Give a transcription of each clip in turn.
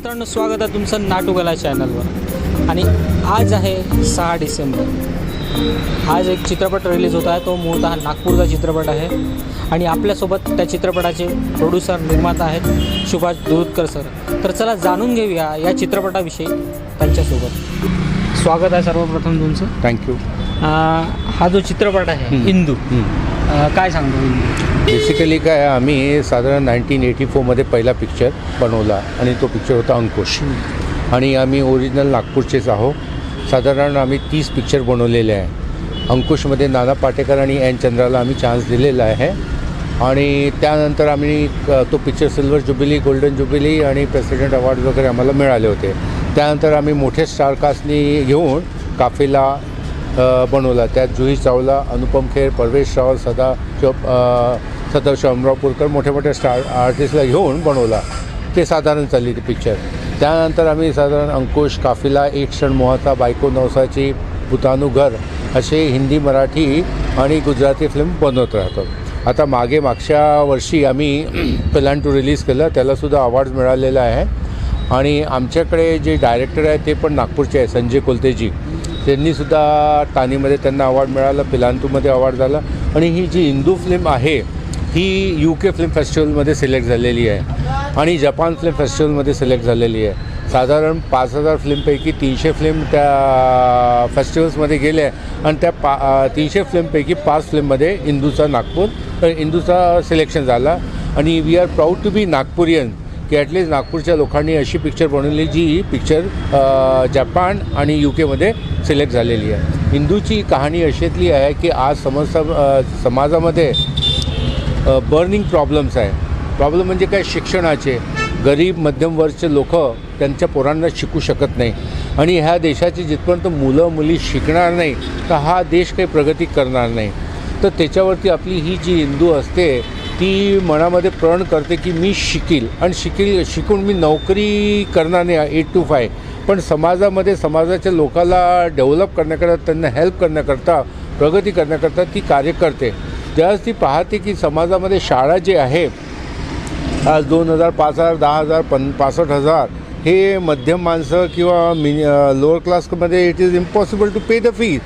मित्रांनो, स्वागत आहे तुमचं नाटुकला चॅनलवर. आणि आज आहे 6 डिसेंबर. आज एक चित्रपट रिलीज होत आहे. तो मूळतः नागपूरचा चित्रपट आहे आणि आपल्यासोबत त्या चित्रपटाचे प्रोड्युसर निर्माता आहेत सुभाष दुरुतकर सर. तर चला जाणून घेऊया या चित्रपटाविषयी त्यांच्यासोबत. स्वागत आहे सर्वप्रथम तुमचं. थँक्यू. हा जो चित्रपट आहे हिंदू, काय सांगतो हिंदू? बेसिकली काय, आम्ही साधारण 1984मध्ये पहिला पिक्चर बनवला आणि तो पिक्चर होता अंकुश. आणि आम्ही ओरिजिनल नागपूरचेच आहो. साधारण आम्ही 30 पिक्चर बनवलेले आहे. अंकुशमध्ये नाना पाटेकर आणि एन चंद्राला आम्ही चान्स दिलेला आहे. आणि त्यानंतर आम्ही तो picture silver jubilee, golden jubilee आणि प्रेसिडेंट अवॉर्ड वगैरे आम्हाला मिळाले होते. त्यानंतर आम्ही मोठे स्टारकास्टनी घेऊन काफिला बनवला. त्यात जुही चावला, अनुपम खेर, परवेश रावल, सदाशिव अमरापूरकर, मोठे मोठे स्टार आर्टिस्टला घेऊन बनवला. ते साधारण चालली ती पिक्चर. त्यानंतर आम्ही साधारण अंकुश, काफिला, एक क्षण मोहाचा, बायको नवसाची, भूतानू घर असे हिंदी, मराठी आणि गुजराती फिल्म बनवत राहतो. आता मागच्या वर्षी आम्ही पेलांटू रिलीज केलं, त्यालासुद्धा अवॉर्ड मिळालेला आहे. आणि आमच्याकडे जे डायरेक्टर आहे ते पण नागपूरचे आहे, संजय कोलतेजी. त्यांनीसुद्धा टाणीमध्ये त्यांना अवॉर्ड मिळाला, पिलांतूमध्ये अवॉर्ड झाला. आणि ही जी हिंदू फिल्म आहे ही UK फिल्म फेस्टिवलमध्ये सिलेक्ट झालेली आहे आणि जपान फिल्म फेस्टिवलमध्ये सिलेक्ट झालेली आहे. साधारण 5000 फिल्मपैकी 300 फिल्म त्या फेस्टिवल्समध्ये गेले आहे. आणि त्या 300 फिल्मपैकी 5 फिल्ममध्ये हिंदूचा सिलेक्शन झाला. आणि we R proud to be नागपुरियन की ॲटलिस्ट नागपूरच्या लोकांनी अशी पिक्चर बनवली जी पिक्चर जपान आणि UKमध्ये सिलेक्ट झालेली आहे. हिंदूची कहाणी अशीतली आहे की आज समाजामध्ये बर्निंग प्रॉब्लेम्स आहे. प्रॉब्लेम म्हणजे काय, शिक्षणाचे. गरीब मध्यमवर्गचे लोक त्यांच्या पोरांना शिकू शकत नाही. आणि ह्या देशाची जिथपर्यंत मुलं मुली शिकणार नाही तर हा देश काही प्रगती करणार नाही. तर त्याच्यावरती आपली ही जी हिंदू असते ती मनामध्ये प्रण करते की मी शिकील आणि शिकून मी नोकरी करणार नाही 8 to 5, पण समाजाच्या लोकांना डेव्हलप करण्याकरता, त्यांना हेल्प करण्याकरता, प्रगती करण्याकरता ती कार्य करते. ज्यावेळेस ती पाहते की समाजामध्ये शाळा जे आहे आज 2000, 5000, 10,000, 65,000 हे मध्यम माणसं किंवा लोअर क्लासमध्ये it is impossible to pay the fees.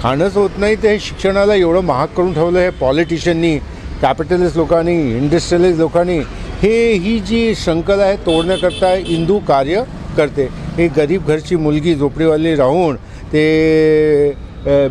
खाणंच होत नाही तर हे शिक्षणाला एवढं महाग करून ठेवलं हे पॉलिटिशियननी, कॅपिटलिस्ट लोकांनी, इंडस्ट्रियलिस्ट लोकांनी. ही जी शृंखला आहे तोडण्याकरता हिंदू कार्य करते. ही गरीब घरची मुलगी झोपडीवाली राहून ते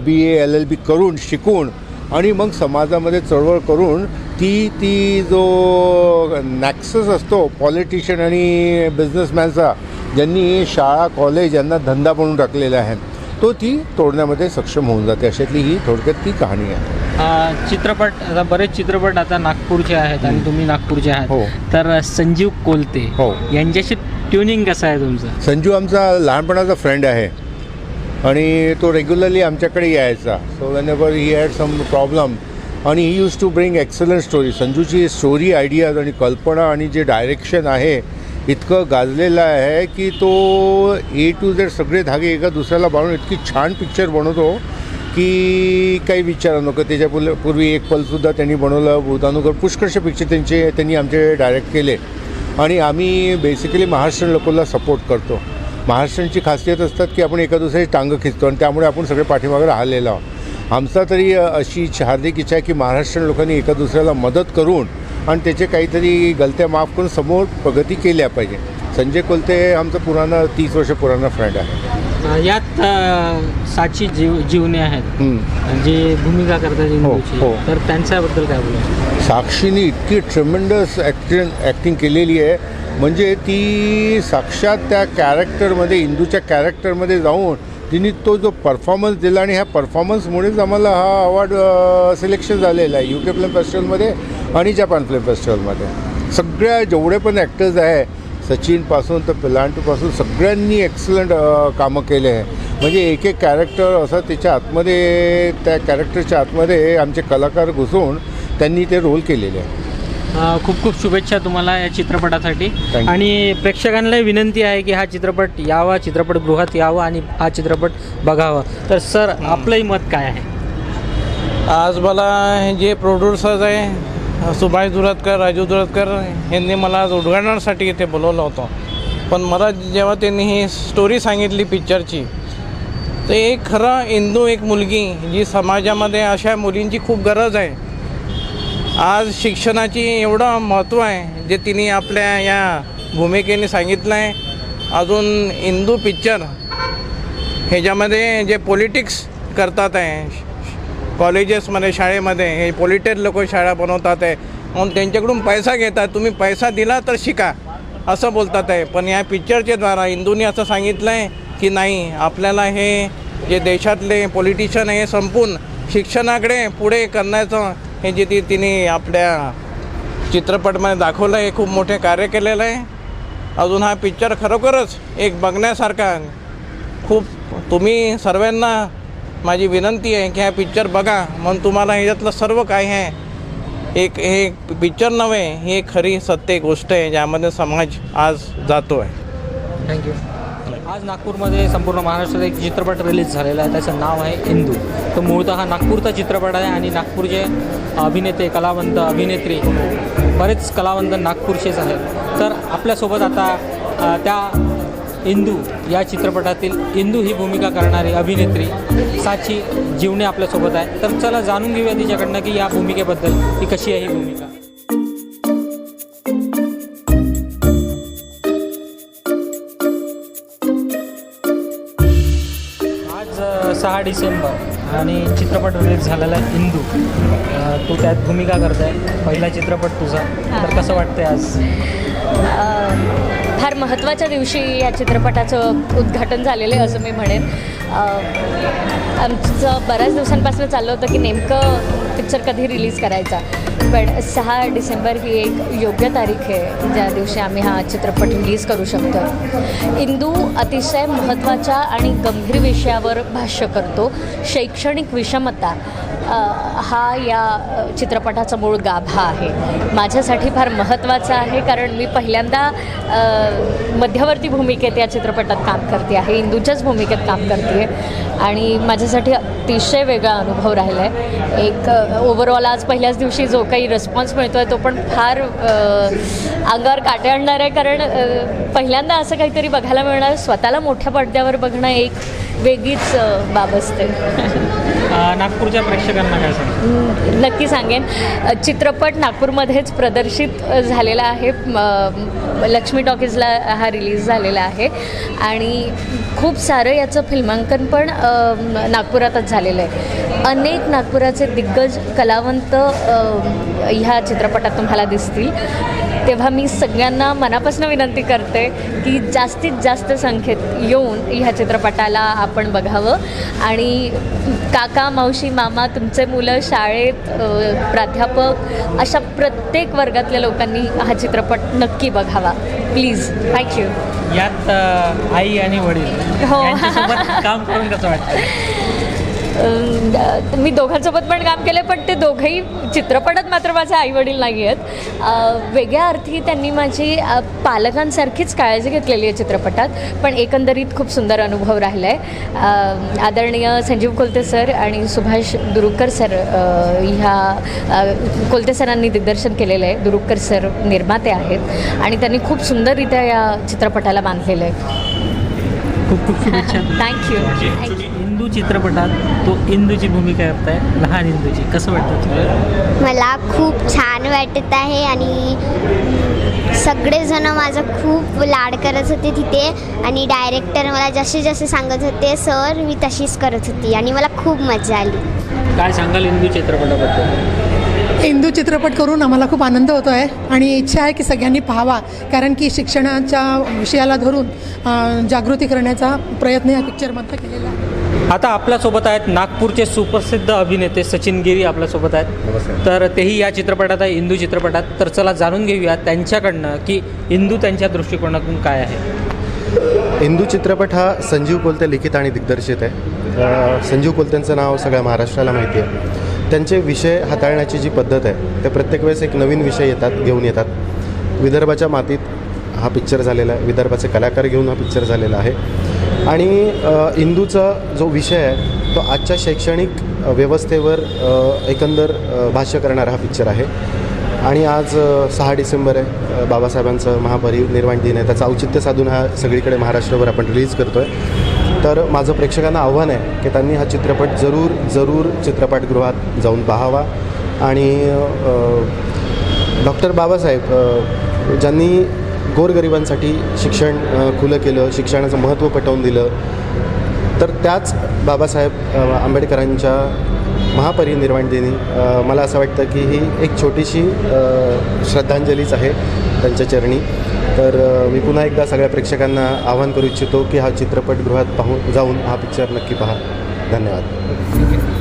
BA LLB करून शिकून आणि मग समाजामध्ये चळवळ करून ती जो नॅक्सस असतो पॉलिटिशियन आणि बिझनेसमॅनचा, ज्यांनी शाळा कॉलेज यांना धंदा बनवून टाकलेला आहे, तो ती तोडण्यामध्ये सक्षम होऊन जाते. अशातली ही थोडक्यात ती कहाणी आहे. चित्रपट, आता बरेच चित्रपट आता नागपूरचे आहेत आणि तुम्ही नागपूरचे आहात. हो. तर संजीव कोलते हो, यांच्याशी ट्युनिंग कसं आहे तुमचं? संजू आमचा लहानपणाचा फ्रेंड आहे आणि तो रेग्युलरली आमच्याकडे यायचा. So whenever he had some problem आणि he use to bring excellent story. संजूची स्टोरी आयडियाज आणि कल्पना आणि जे डायरेक्शन आहे इतकं गाजलेलं आहे की तो A to Z सगळे धागे एका दुसऱ्याला बांधून इतकी छान पिक्चर बनवतो की काही विचारा नको. त्याच्यापूर्वी एक पलसुद्धा त्यांनी बनवलं, भूतानुकर, पुष्कळशे पिक्चर त्यांनी आमचे डायरेक्ट केले. आणि आम्ही बेसिकली महाराष्ट्रीयन लोकांना सपोर्ट करतो. महाराष्ट्रांची खासियत असतात की आपण एका दुसऱ्याची टांगं खिचतो आणि त्यामुळे आपण सगळे पाठीमागे राहिलेलो आहोत. आमचा तरी अशी हार्दिक इच्छा आहे की महाराष्ट्रीयन लोकांनी एका दुसऱ्याला मदत करून आणि त्याचे काहीतरी गलत्या माफ करून समोर प्रगती केल्या पाहिजे. संजय कोलते आमचा 30 वर्ष पुराणा फ्रेंड आहे. यात साक्षी जीवने आहेत जे भूमिका करतात हिंदूची. हो. तर त्यांच्याबद्दल काय बोला? साक्षीने इतकी ट्रेमेंडस ॲक्टिंग केलेली आहे. म्हणजे ती साक्षात त्या कॅरेक्टरमध्ये, हिंदूच्या कॅरेक्टरमध्ये जाऊन तिने तो जो परफॉर्मन्स दिला आणि ह्या परफॉर्मन्समुळेच आम्हाला हा अवॉर्ड सिलेक्शन झालेला आहे UK फिल्म फेस्टिवलमध्ये आणि जपान फिल्म फेस्टिवलमध्ये. सगळ्या जेवढे पण ॲक्टर्स आहे, सचिनपासून तर पिलांटूपासून सगळ्यांनी एक्सलंट कामं केले आहे. म्हणजे एक कॅरेक्टर असं त्या कॅरेक्टरच्या आतमध्ये आमचे कलाकार घुसून त्यांनी ते रोल केलेले आहे. खूप खूप शुभेच्छा तुम्हाला या चित्रपटासाठी. Thank आणि प्रेक्षकांनाही विनंती आहे की हा चित्रपट यावा, चित्रपटगृहात यावा आणि हा चित्रपट बघावा. तर सर, आपलंही मत काय आहे? आज मला जे प्रोड्युसर्स आहे सुभाष दुरतकर, राजू दुरतकर यांनी मला आज उद्घाटनासाठी इथे बोलवलं होतं. पण मला जेव्हा त्यांनी ही स्टोरी सांगितली पिक्चरची, तर एक खरं इंदू एक मुलगी जी समाजामध्ये अशा मुलींची खूप गरज आहे. आज शिक्षणाची एवढं महत्त्व आहे जे तिने आपल्या या भूमिकेने सांगितलं आहे. अजून इंदू पिक्चर ह्याच्यामध्ये जे पॉलिटिक्स करतात आहे कॉलेजेसमध्ये, शाळेमध्ये हे पॉलिटेड लोक शाळा बनवतात आहे, म्हणून त्यांच्याकडून पैसा घेतात. तुम्ही पैसा दिला तर शिका असं बोलतात आहे. पण या पिक्चरच्या द्वारा इंदूने असं सांगितलं आहे की नाही, आपल्याला हे जे देशातले पॉलिटिशियन आहे हे संपून शिक्षणाकडे पुढे करण्याचं हे जे तिने आपल्या चित्रपटमध्ये दाखवलं आहे, खूप मोठे कार्य केलेलं आहे. अजून हा पिक्चर खरोखरच एक बघण्यासारखा. खूप तुम्ही सर्वांना माझी विनंती आहे की हा पिक्चर बघा, म्हणून तुम्हाला ह्याच्यातलं सर्व काय आहे एक हे पिक्चर नव्हे, ही एक खरी सत्य गोष्ट आहे ज्यामध्ये समाज आज जातो आहे. थँक्यू. आज नागपूरमध्ये संपूर्ण महाराष्ट्रात एक चित्रपट रिलीज झालेला आहे, त्याचं नाव आहे इंदू. तो मूळतः हा नागपूरचा चित्रपट आहे आणि नागपूरचे अभिनेते, कलावंत, अभिनेत्री, बरेच कलावंत नागपूरचेच आहेत. तर आपल्यासोबत आता त्या इंदू या चित्रपटातील इंदू ही भूमिका करणारी अभिनेत्री साची जीवने आपल्यासोबत आहे. तर चला जाणून घेऊया तिच्याकडनं की या भूमिकेबद्दल, ती कशी आहे ही भूमिका. आज 6 डिसेंबर आणि चित्रपट रिलीज झालेला आहे इंदू. तू त्यात भूमिका करताय, पहिला चित्रपट तुझा, तर कसं वाटतंय आज? फार महत्त्वाच्या दिवशी या चित्रपटाचं उद्घाटन झालेलं आहे असं मी म्हणेन. आमचं बऱ्याच दिवसांपासून चाललं होतं की नेमकं पिक्चर कधी रिलीज करायचा, पण 6 डिसेंबर ही एक योग्य तारीख आहे ज्या दिवशी आम्ही हा चित्रपट रिलीज करू शकतो. इंदू अतिशय महत्त्वाच्या आणि गंभीर विषयावर भाष्य करतो. शैक्षणिक विषमता हा या चित्रपटाचा मूळ गाभा आहे. माझ्यासाठी फार महत्त्वाचा आहे कारण मी पहिल्यांदा मध्यवर्ती भूमिकेत या चित्रपटात काम करते आहे, इंदूच्याच भूमिकेत काम करते आहे आणि माझ्यासाठी अतिशय वेगळा अनुभव राहिला आहे. एक ओव्हरऑल आज पहिल्याच दिवशी जो काही रिस्पॉन्स मिळतो आहे तो पण फार अंगावर काटे आणणार आहे, कारण पहिल्यांदा असं काहीतरी बघायला मिळणार. स्वतःला मोठ्या पडद्यावर बघणं एक वेगळीच बाब असते. नागपूरच्या प्रेक्षकांना काय सांग? नक्की सांगेन. चित्रपट नागपूरमध्येच प्रदर्शित झालेला आहे. लक्ष्मी टॉकीजला हा रिलीज झालेला आहे आणि खूप सारं याचं फिल्मांकन पण नागपुरातच झालेलं आहे. अनेक नागपुराचे दिग्गज कलावंत ह्या चित्रपटात तुम्हाला दिसतील. तेव्हा मी सगळ्यांना मनापासून विनंती करते की जास्तीत जास्त संख्येत येऊन ह्या चित्रपटाला आपण बघावं आणि काका, मावशी, मामा, तुमचे मुलं, शाळेत प्राध्यापक, अशा प्रत्येक वर्गातल्या लोकांनी हा चित्रपट नक्की बघावा प्लीज. थँक्यू. यात आई आणि वडील हो. यांच्यासोबत काम करून कसं वाटतं? मी दोघांसोबत पण काम केलं, पण ते दोघंही चित्रपटात मात्र माझे आईवडील नाही आहेत. वेगळ्या अर्थी त्यांनी माझी पालकांसारखीच काळजी घेतलेली आहे चित्रपटात, पण एकंदरीत खूप सुंदर अनुभव राहिला आहे. आदरणीय संजीव कोलते सर आणि सुभाष दुरुकर सर ह्या कोलते सरांनी दिग्दर्शन केलेलं आहे. दुरुकर सर निर्माते आहेत आणि त्यांनी खूप सुंदररित्या या चित्रपटाला बांधलेलं आहे. खूप खूप शुभेच्छा. थँक्यू. इंदू चित्रपटात तो इंदूची भूमिका करताय, लहान इंदूची, कसं वाटतं तुला? मला खूप छान वाटत आहे आणि सगळेजण माझं खूप लाड करत होते तिथे आणि डायरेक्टर मला जसे जसे सांगत होते सर मी तशीच करत होती आणि मला खूप मजा आली. काय सांगाल इंदू चित्रपटाबद्दल? इंदू चित्रपट करून आम्हाला खूप आनंद होतो आहे आणि इच्छा आहे की सगळ्यांनी पाहावा, कारण की शिक्षणाच्या विषयाला धरून जागृती करण्याचा प्रयत्न या पिक्चरमध्ये केलेला आहे. आता आपल्यासोबत आहेत नागपूरचे सुप्रसिद्ध अभिनेते सचिन गिरी आपल्यासोबत आहेत. तर तेही या चित्रपटात आहे, इंदू चित्रपटात. तर चला जाणून घेऊया त्यांच्याकडनं की इंदू त्यांच्या दृष्टिकोनातून काय आहे. इंदू चित्रपट हा संजीव कोलते लिखित आणि दिग्दर्शित आहे. संजीव कोलतेंचं नाव सगळ्या महाराष्ट्राला माहिती आहे. त्यांचे विषय हाताळण्याची जी पद्धत आहे ते प्रत्येक वेळेस एक नवीन विषय घेऊन येतात. विदर्भाच्या मातीत हा पिक्चर झालेला आहे, विदर्भाचे कलाकार घेऊन हा पिक्चर झालेला आहे आणि इंदूचा जो विषय आहे तो आजच्या शैक्षणिक व्यवस्थेवर एकंदर भाष्य करणारा हा पिक्चर आहे. आणि आज 6 डिसेंबर आहे, बाबासाहेबांचं महापरिनिर्वाण दिन आहे. त्याचं औचित्य साधून हा सगळीकडे महाराष्ट्रभर आपण रिलीज करतो आहे. तर माझं प्रेक्षकांना आव्हान आहे की त्यांनी हा चित्रपट जरूर चित्रपटगृहात जाऊन पाहावा. आणि डॉक्टर बाबासाहेब ज्यांनी गोरगरिबांसाठी शिक्षण खुलं केलं, शिक्षणाचं महत्त्व पटवून दिलं, तर त्याच बाबासाहेब आंबेडकरांच्या महापरिनिर्वाण दिनी मला असं वाटतं की ही एक छोटीशी श्रद्धांजलीच आहे त्यांच्या चरणी. तर मी पुन्हा एकदा सगळ्या प्रेक्षकांना आवाहन करू इच्छितो की हा चित्रपटगृहात जाऊन हा पिक्चर नक्की पहा. धन्यवाद.